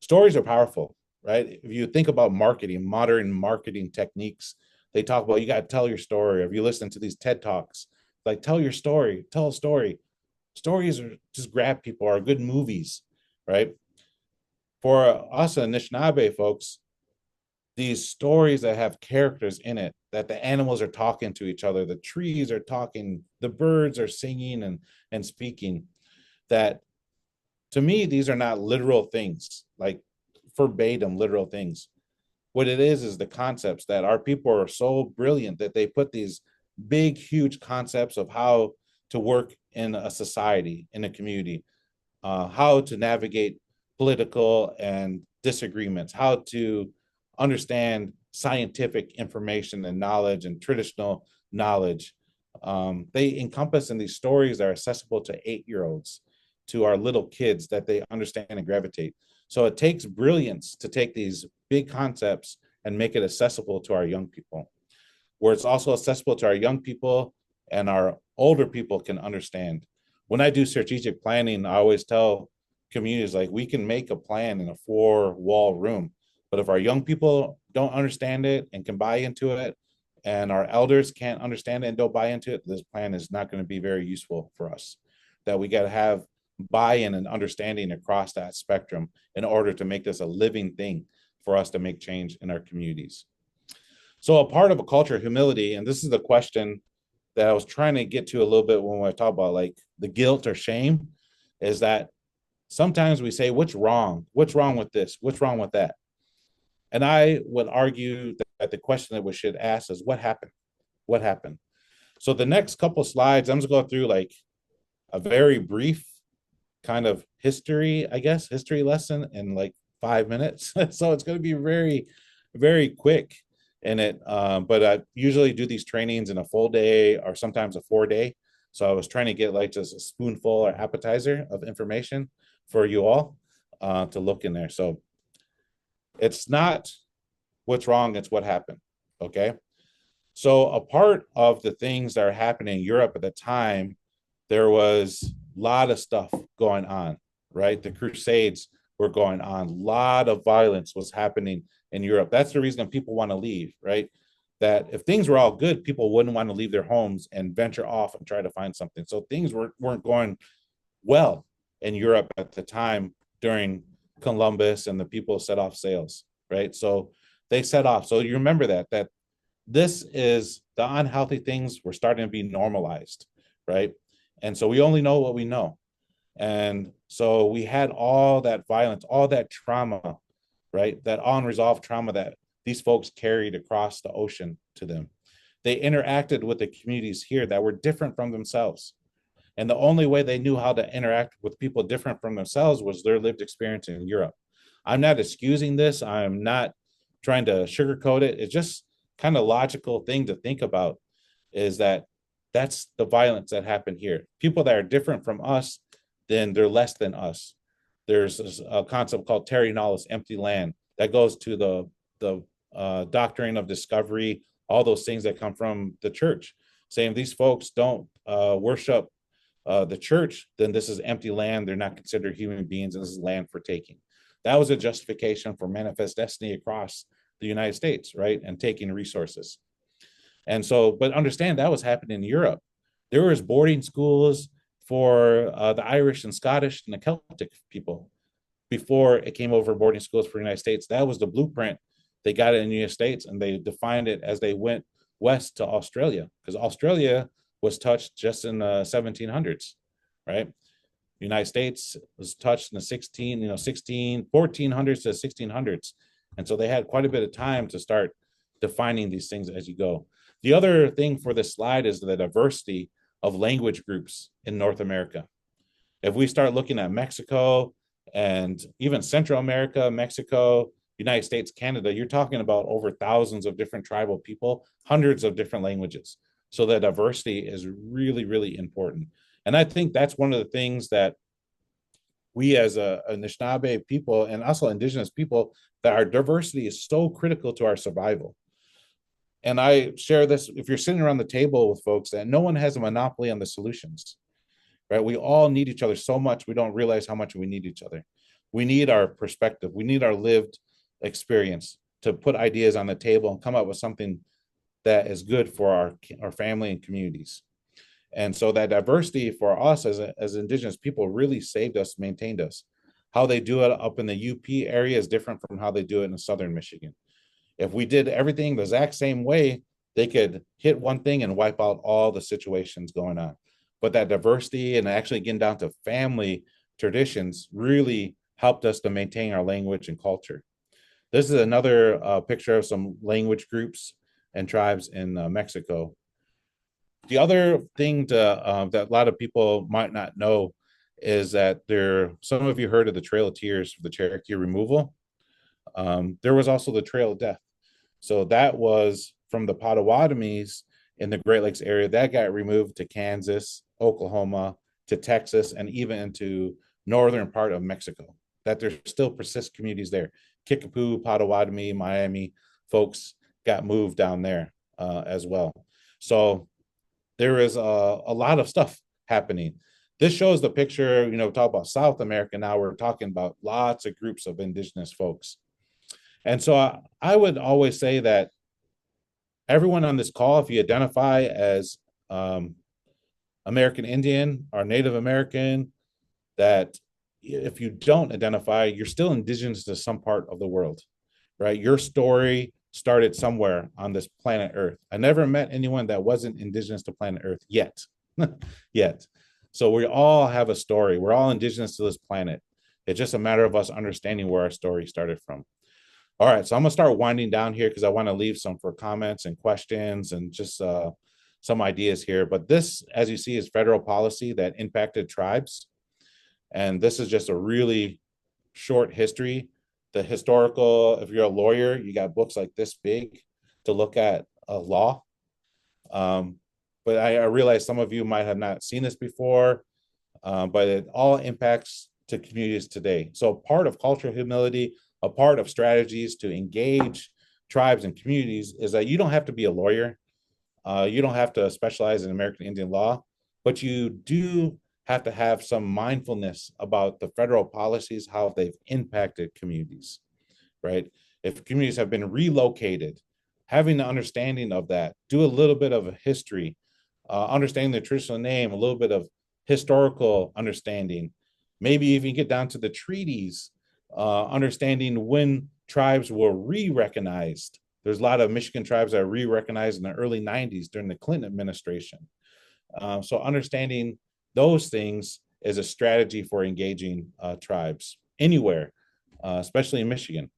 stories are powerful, right? If you think about marketing, modern marketing techniques, they talk about you got to tell your story. If you listen to these TED Talks, like tell your story, tell a story. Stories are just grab people, are good movies, right? For us Anishinaabe folks, these stories that have characters in it, that the animals are talking to each other, the trees are talking, the birds are singing and speaking, that to me, these are not literal things, like verbatim literal things. What it is the concepts that our people are so brilliant that they put these big, huge concepts of how to work in a society, in a community, how to navigate political and disagreements, how to understand scientific information and knowledge and traditional knowledge. They encompass in these stories that are accessible to 8-year-olds, to our little kids that they understand and gravitate. So it takes brilliance to take these big concepts and make it accessible to our young people, where it's also accessible to our young people and our older people can understand. When I do strategic planning, I always tell communities, like, we can make a plan in a 4-wall room, but if our young people don't understand it and can buy into it, and our elders can't understand it and don't buy into it, this plan is not going to be very useful for us. That we got to have buy-in and understanding across that spectrum in order to make this a living thing for us to make change in our communities. So a part of a culture of humility, and this is the question that I was trying to get to a little bit when I talk about like the guilt or shame, is that sometimes we say, what's wrong? What's wrong with this? What's wrong with that? And I would argue that the question that we should ask is, what happened? What happened? So the next couple slides, I'm just going to go through like a very brief kind of history, I guess, history lesson in like 5 minutes. So it's going to be very, very quick in it. But I usually do these trainings in a full day or sometimes a 4-day. So I was trying to get like just a spoonful or appetizer of information for you all to look in there. So It's not what's wrong, it's what happened. Okay. So a part of the things that are happening in Europe at the time, there was a lot of stuff going on, right? The Crusades were going on. A lot of violence was happening in Europe. That's the reason people want to leave, right? That if things were all good, people wouldn't want to leave their homes and venture off and try to find something. So things weren't going well in Europe at the time during Columbus and the people set off sails, right? So they set off. So you remember that this is the unhealthy things were starting to be normalized, right? And so we only know what we know. And so we had all that violence, all that trauma, right? That unresolved trauma that these folks carried across the ocean to them. They interacted with the communities here that were different from themselves. And the only way they knew how to interact with people different from themselves was their lived experience in Europe. I'm not excusing this. I'm not trying to sugarcoat it. It's just kind of logical thing to think about is that that's the violence that happened here. People that are different from us, then they're less than us. There's a concept called terra nullius, empty land, that goes to the doctrine of discovery, all those things that come from the church, saying these folks don't worship the church, then this is empty land. They're not considered human beings, and this is land for taking. That was a justification for manifest destiny across the United States, right? And taking resources. And so, but understand that was happening in Europe. There was boarding schools for the Irish and Scottish and the Celtic people before it came over boarding schools for the United States. That was the blueprint. They got it in the United States and they defined it as they went west to Australia, because Australia was touched just in the 1700s, right? The United States was touched in the 1400s to 1600s. And so they had quite a bit of time to start defining these things as you go. The other thing for this slide is the diversity of language groups in North America. If we start looking at Mexico and even Central America, Mexico, United States, Canada, you're talking about over thousands of different tribal people, hundreds of different languages. So the diversity is really, really important. And I think that's one of the things that we as a Anishinaabe people and also indigenous people, that our diversity is so critical to our survival. And I share this, if you're sitting around the table with folks, that no one has a monopoly on the solutions, right? We all need each other so much, we don't realize how much we need each other. We need our perspective. We need our lived experience to put ideas on the table and come up with something that is good for our family and communities. And so that diversity for us as indigenous people really saved us, maintained us. How they do it up in the UP area is different from how they do it in southern Michigan. If we did everything the exact same way, they could hit one thing and wipe out all the situations going on. But that diversity and actually getting down to family traditions really helped us to maintain our language and culture. This is another picture of some language groups and tribes in Mexico. The other thing that a lot of people might not know is that some of you heard of the Trail of Tears for the Cherokee removal. There was also the Trail of Death. So that was from the Potawatomis in the Great Lakes area that got removed to Kansas, Oklahoma, to Texas, and even into northern part of Mexico. That there still persist communities there. Kickapoo, Potawatomi, Miami folks got moved down there as well. So there is a lot of stuff happening. This shows the picture, talk about South America. Now we're talking about lots of groups of indigenous folks. And so I would always say that everyone on this call, if you identify as American Indian or Native American, that if you don't identify, you're still indigenous to some part of the world, right? Your story started somewhere on this planet Earth. I never met anyone that wasn't indigenous to planet Earth yet. Yet. So we all have a story. We're all indigenous to this planet. It's just a matter of us understanding where our story started from. All right, so I'm gonna start winding down here because I want to leave some for comments and questions and just some ideas here. But this, as you see, is federal policy that impacted tribes. And this is just a really short history. The historical, if you're a lawyer, you got books like this big to look at a law. But I realize some of you might have not seen this before, but it all impacts to communities today. So part of cultural humility, a part of strategies to engage tribes and communities is that you don't have to be a lawyer. You don't have to specialize in American Indian law, but you do have to have some mindfulness about the federal policies, how they've impacted communities, right? If communities have been relocated, having the understanding of that, do a little bit of a history, understanding the traditional name, a little bit of historical understanding, maybe even get down to the treaties, understanding when tribes were re-recognized. There's a lot of Michigan tribes that were re-recognized in the early 90s during the Clinton administration. So understanding those things is a strategy for engaging tribes anywhere, especially in Michigan.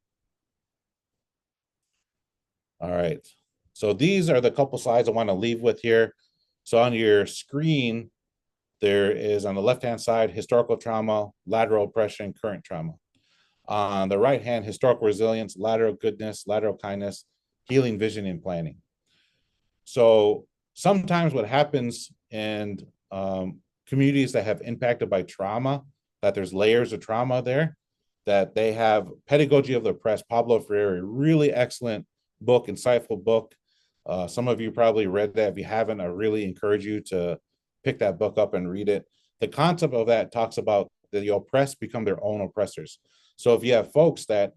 All right. So these are the couple slides I want to leave with here. So on your screen, there is on the left-hand side, historical trauma, lateral oppression, current trauma. On the right hand, historical resilience, lateral goodness, lateral kindness, healing, vision, and planning. So sometimes what happens in communities that have impacted by trauma, that there's layers of trauma there, that they have Pedagogy of the Oppressed, Pablo Freire, really excellent book, insightful book. Some of you probably read that. If you haven't, I really encourage you to pick that book up and read it. The concept of that talks about the oppressed become their own oppressors. So if you have folks that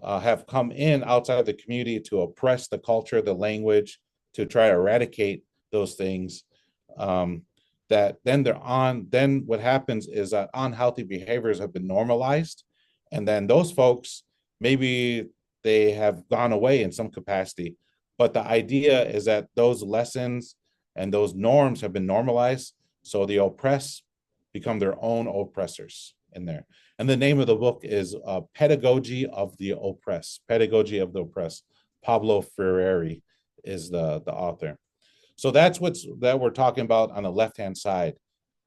have come in outside the community to oppress the culture, the language, to try to eradicate those things, that then what happens is that unhealthy behaviors have been normalized. And then those folks, maybe they have gone away in some capacity. But the idea is that those lessons and those norms have been normalized. So the oppressed become their own oppressors in there. And the name of the book is Pedagogy of the Oppressed. Pedagogy of the Oppressed. Pablo Freire is the author. So that's that we're talking about on the left-hand side.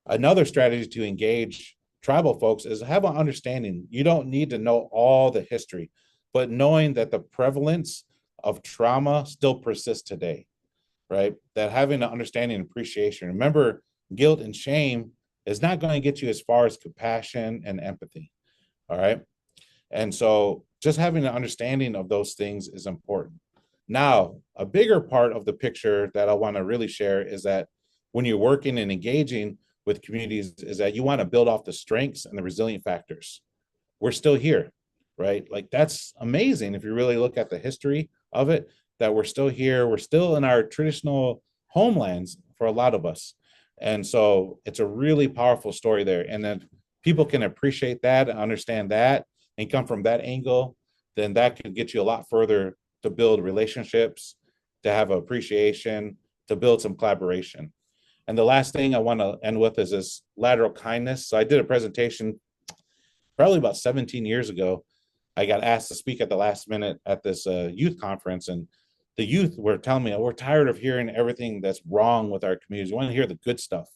Another strategy to engage tribal folks is have an understanding. You don't need to know all the history, but knowing that the prevalence of trauma still persists today, right? That having an understanding and appreciation. Remember, guilt and shame is not going to get you as far as compassion and empathy, all right? And so just having an understanding of those things is important. Now, a bigger part of the picture that I want to really share is that when you're working and engaging with communities is that you want to build off the strengths and the resilient factors. We're still here, right? Like that's amazing if you really look at the history of it, that we're still here. We're still in our traditional homelands for a lot of us. And so it's a really powerful story there. And then people can appreciate that and understand that and come from that angle, then that can get you a lot further to build relationships, to have appreciation, to build some collaboration. And the last thing I want to end with is this lateral kindness. So I did a presentation probably about 17 years ago. I got asked to speak at the last minute at this youth conference, and the youth were telling me, we're tired of hearing everything that's wrong with our communities. We want to hear the good stuff.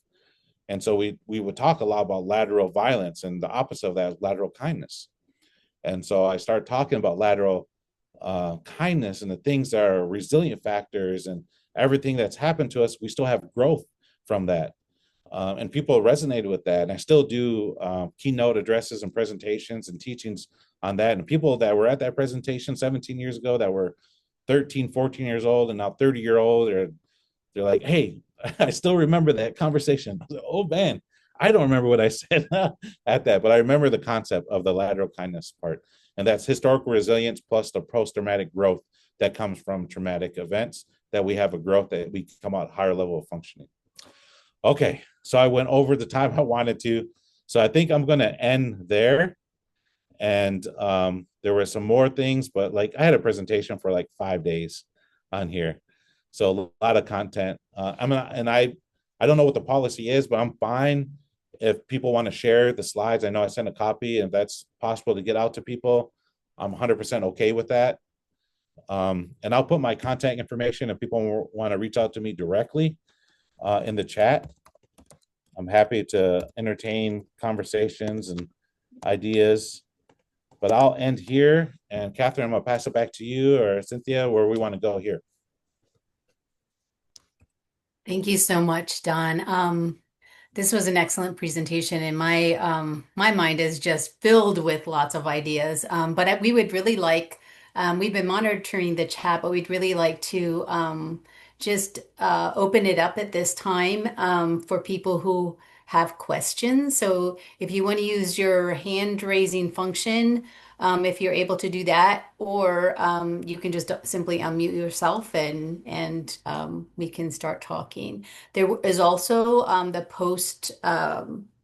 And so we would talk a lot about lateral violence, and the opposite of that is lateral kindness. And so I started talking about lateral kindness and the things that are resilient factors and everything that's happened to us. We still have growth from that. And people resonated with that. And I still do keynote addresses and presentations and teachings on that. And people that were at that presentation 17 years ago that were 13, 14 years old and now 30-year-old, they're like, hey, I still remember that conversation. I was like, oh man, I don't remember what I said at that, but I remember the concept of the lateral kindness part. And that's historical resilience plus the post-traumatic growth that comes from traumatic events, that we have a growth that we come out higher level of functioning. Okay, so I went over the time I wanted to. So I think I'm going to end there. And there were some more things, but like I had a presentation for like 5 days on here. So a lot of content. I don't know what the policy is, but I'm fine if people want to share the slides. I know I sent a copy, and if that's possible to get out to people, I'm 100% okay with that. And I'll put my contact information if people want to reach out to me directly in the chat. I'm happy to entertain conversations and ideas, but I'll end here. And Catherine, I'm gonna pass it back to you or Cynthia, where we want to go here. Thank you so much, Don. This was an excellent presentation, and my mind is just filled with lots of ideas. We would really like we've been monitoring the chat, but we'd really like to just open it up at this time for people who have questions. So if you want to use your hand raising function, if you're able to do that, or you can just simply unmute yourself and we can start talking. There is also the post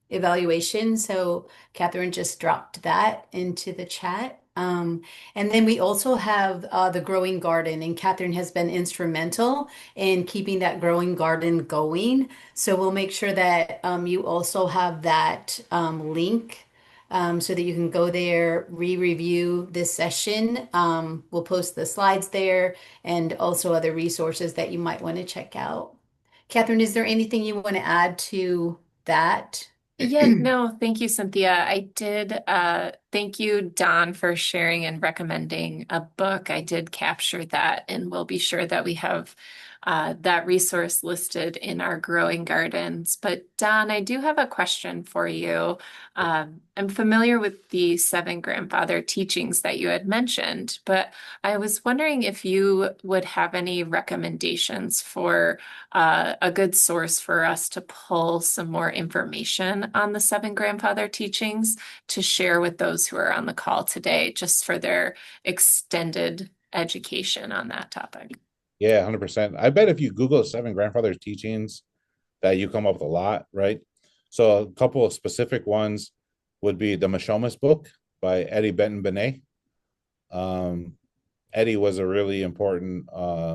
evaluation. So Catherine just dropped that into the chat. And then we also have the growing garden, and Catherine has been instrumental in keeping that growing garden going. So we'll make sure that you also have that link so that you can go there, re-review this session. We'll post the slides there and also other resources that you might want to check out. Catherine, is there anything you want to add to that? Yeah, no, thank you, Cynthia. I did thank you, Don, for sharing and recommending a book. I did capture that, and we'll be sure that we have that resource listed in our growing gardens. But Don, I do have a question for you. I'm familiar with the seven grandfather teachings that you had mentioned, but I was wondering if you would have any recommendations for a good source for us to pull some more information on the seven grandfather teachings to share with those who are on the call today, just for their extended education on that topic. Yeah, 100%. I bet if you Google seven grandfathers teachings that you come up with a lot, right? So a couple of specific ones would be the Mishomis book by Eddie Benton Benet. Eddie was a really important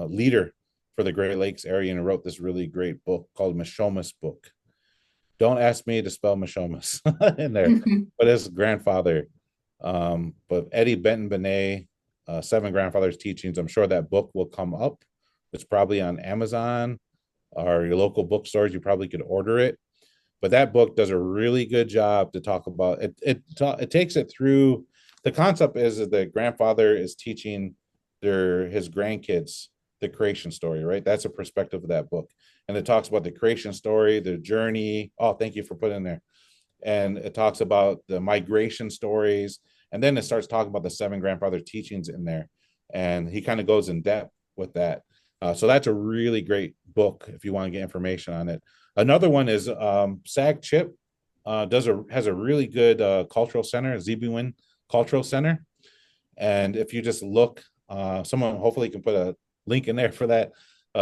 leader for the Great Lakes area and wrote this really great book called Mishomis book. Don't ask me to spell Mishomis in there, but his grandfather. But Eddie Benton Benet, Seven Grandfathers Teachings. I'm sure that book will come up. It's probably on Amazon or your local bookstores. You probably could order it. But that book does a really good job to talk about it. It takes it through. The concept is that the grandfather is teaching his grandkids the creation story, right? That's a perspective of that book. And it talks about the creation story, the journey. Oh, thank you for putting in there. And it talks about the migration stories. And then it starts talking about the seven grandfather teachings in there. And he kind of goes in depth with that. So that's a really great book if you want to get information on it. Another one is Sag Chip has a really good cultural center, Zebulon Cultural Center. And if you just look, someone hopefully can put a link in there for that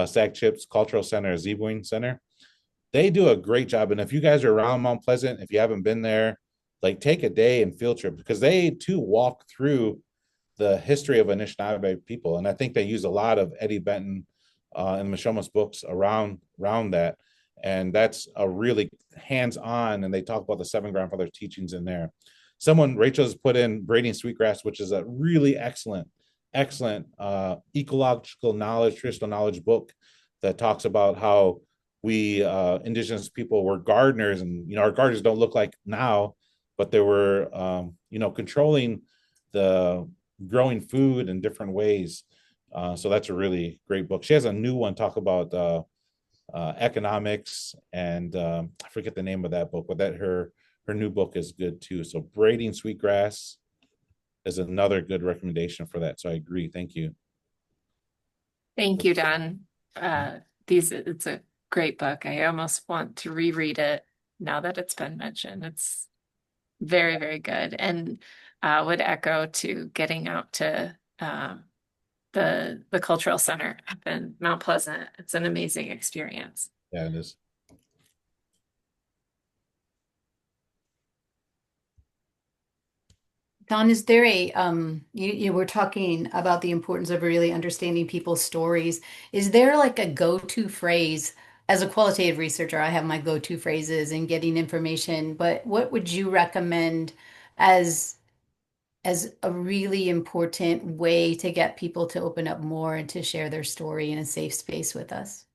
Sag Chip's Cultural Center, Zebulon Center. They do a great job. And if you guys are around Mount Pleasant, if you haven't been there, like take a day and field trip because they too walk through the history of Anishinaabe people. And I think they use a lot of Eddie Benton and Mishomis books around that. And that's a really hands-on, and they talk about the seven grandfather teachings in there. Rachel's put in Braiding Sweetgrass, which is a really excellent ecological knowledge, traditional knowledge book that talks about how we indigenous people were gardeners, and our gardens don't look like now, but they were controlling the growing food in different ways. So that's a really great book. She has a new one talk about economics, and I forget the name of that book, but her new book is good too. So Braiding Sweetgrass is another good recommendation for that. So I agree. Thank you. Thank you, Don. It's a great book. I almost want to reread it now that it's been mentioned. It's very, very good, and would echo to getting out to the cultural center up in Mount Pleasant. It's an amazing experience. Yeah, it is. Don, is there you were talking about the importance of really understanding people's stories. Is there like a go-to phrase? As a qualitative researcher, I have my go-to phrases in getting information, but what would you recommend as as a really important way to get people to open up more and to share their story in a safe space with us?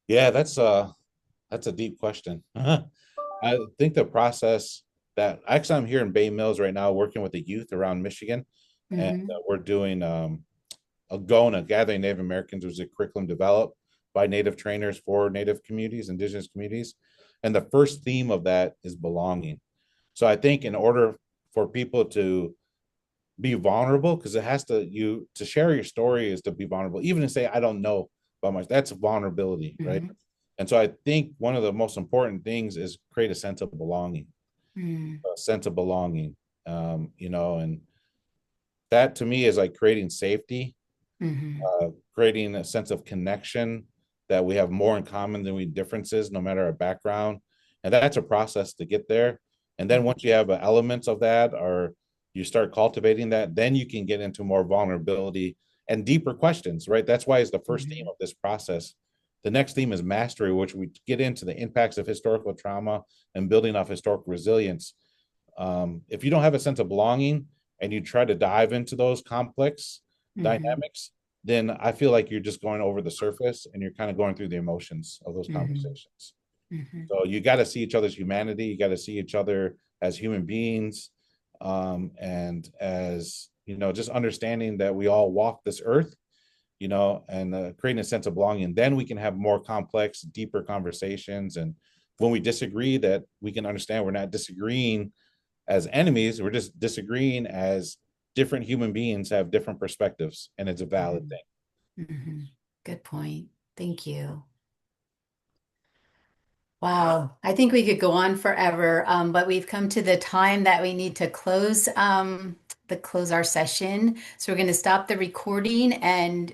Yeah, that's a deep question. I think the process that actually I'm here in Bay Mills right now working with the youth around Michigan, and Hmm. we're doing a GONA, Gathering Native Americans. There's a curriculum developed by Native trainers for Native communities, Indigenous communities. And the first theme of that is belonging. So I think in order for people to be vulnerable, because it has to, you to share your story is to be vulnerable, even to say I don't know about much, that's vulnerability, right? Mhm. And so I think one of the most important things is create a sense of belonging, Mm. a sense of belonging. And that to me is like creating safety, Mhm. creating a sense of connection, that we have more in common than we differences, no matter our background. And that's a process to get there. And then once you have elements of that, or you start cultivating that, then you can get into more vulnerability and deeper questions, right? That's why it's the first theme Mhm. of this process. The next theme is mastery, which we get into the impacts of historical trauma and building off historical resilience. If you don't have a sense of belonging and you try to dive into those complex Mhm. dynamics, then I feel like you're just going over the surface and you're kind of going through the emotions of those Mhm. conversations. Mhm. So you got to see each other's humanity. You got to see each other as human beings, and as just understanding that we all walk this earth, and creating a sense of belonging. Then we can have more complex, deeper conversations. And when we disagree, that we can understand we're not disagreeing as enemies. We're just disagreeing as different human beings have different perspectives, and it's a valid Mhm. thing. Mhm. Good point. Thank you. Wow, I think we could go on forever, but we've come to the time that we need to close our session. So we're going to stop the recording, and